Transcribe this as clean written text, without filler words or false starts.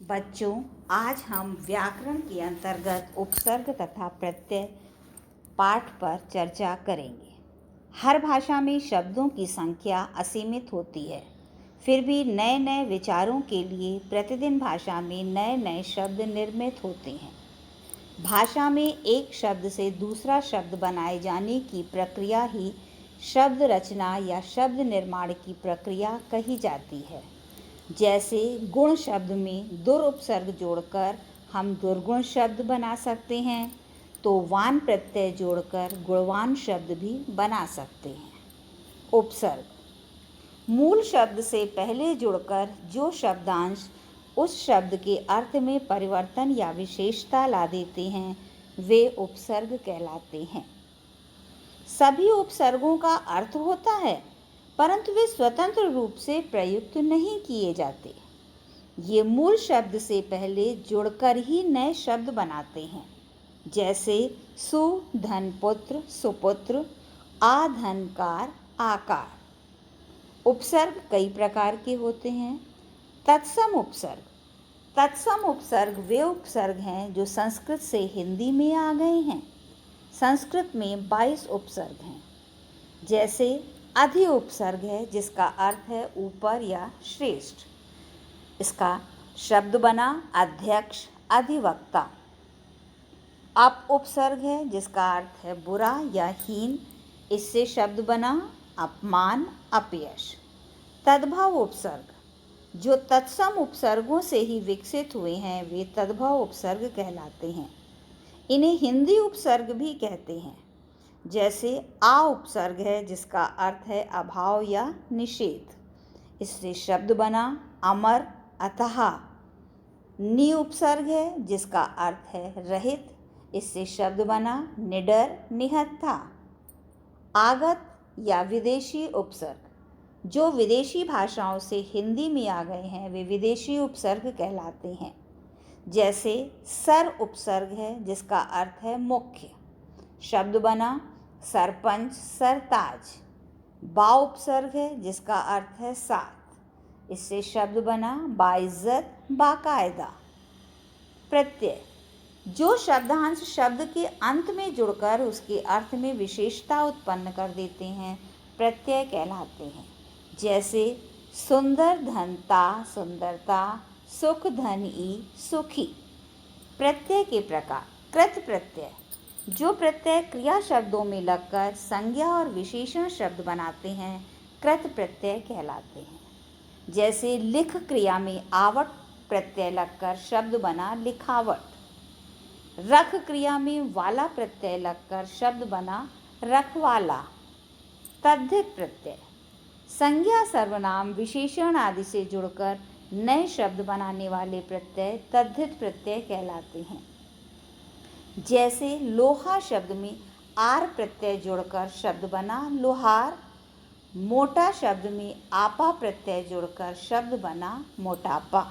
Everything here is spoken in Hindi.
बच्चों, आज हम व्याकरण के अंतर्गत उपसर्ग तथा प्रत्यय पाठ पर चर्चा करेंगे। हर भाषा में शब्दों की संख्या असीमित होती है, फिर भी नए नए विचारों के लिए प्रतिदिन भाषा में नए नए शब्द निर्मित होते हैं। भाषा में एक शब्द से दूसरा शब्द बनाए जाने की प्रक्रिया ही शब्द रचना या शब्द निर्माण की प्रक्रिया कही जाती है। जैसे गुण शब्द में दुर उपसर्ग जोड़कर हम दुर्गुण शब्द बना सकते हैं, तो वान प्रत्यय जोड़कर गुणवान शब्द भी बना सकते हैं। उपसर्ग मूल शब्द से पहले जुड़कर जो शब्दांश उस शब्द के अर्थ में परिवर्तन या विशेषता ला देते हैं, वे उपसर्ग कहलाते हैं। सभी उपसर्गों का अर्थ होता है, परंतु वे स्वतंत्र रूप से प्रयुक्त नहीं किए जाते। ये मूल शब्द से पहले जुड़कर ही नए शब्द बनाते हैं। जैसे सु धन पुत्र सुपुत्र, आ धनकार आकार। उपसर्ग कई प्रकार के होते हैं। तत्सम उपसर्ग वे उपसर्ग हैं जो संस्कृत से हिंदी में आ गए हैं। संस्कृत में 22 उपसर्ग हैं। जैसे अधि उपसर्ग है, जिसका अर्थ है ऊपर या श्रेष्ठ। इसका शब्द बना अध्यक्ष अधिवक्ता। अप उपसर्ग है, जिसका अर्थ है बुरा या हीन। इससे शब्द बना अपमान अपयश। तद्भव उपसर्ग जो तत्सम उपसर्गों से ही विकसित हुए हैं, वे तद्भव उपसर्ग कहलाते हैं। इन्हें हिंदी उपसर्ग भी कहते हैं। जैसे आ उपसर्ग है, जिसका अर्थ है अभाव या निषेध। इससे शब्द बना अमर अतः। नि उपसर्ग है, जिसका अर्थ है रहित। इससे शब्द बना निडर निहत्था। आगत या विदेशी उपसर्ग जो विदेशी भाषाओं से हिंदी में आ गए हैं, वे विदेशी उपसर्ग कहलाते हैं। जैसे सर उपसर्ग है, जिसका अर्थ है मुख्य। शब्द बना सरपंच सरताज। बा उपसर्ग है, जिसका अर्थ है साथ। इससे शब्द बना बाइज्जत बाकायदा। प्रत्यय जो शब्दांश शब्द के अंत में जुड़कर उसके अर्थ में विशेषता उत्पन्न कर देते हैं, प्रत्यय कहलाते हैं। जैसे सुंदर धनता सुंदरता, सुख धन ई सुखी। प्रत्यय के प्रकार। कृत प्रत्यय जो प्रत्यय क्रिया शब्दों में लगकर संज्ञा और विशेषण शब्द बनाते हैं, कृत प्रत्यय कहलाते हैं। जैसे लिख क्रिया में आवट प्रत्यय लगकर शब्द बना लिखावट। रख क्रिया में वाला प्रत्यय लगकर शब्द बना रखवाला। तद्धित प्रत्यय संज्ञा सर्वनाम विशेषण आदि से जुड़कर नए शब्द बनाने वाले प्रत्यय तद्धित प्रत्यय कहलाते हैं। जैसे लोहा शब्द में आर प्रत्यय जोड़कर शब्द बना लोहार। मोटा शब्द में आपा प्रत्यय जोड़कर शब्द बना मोटापा।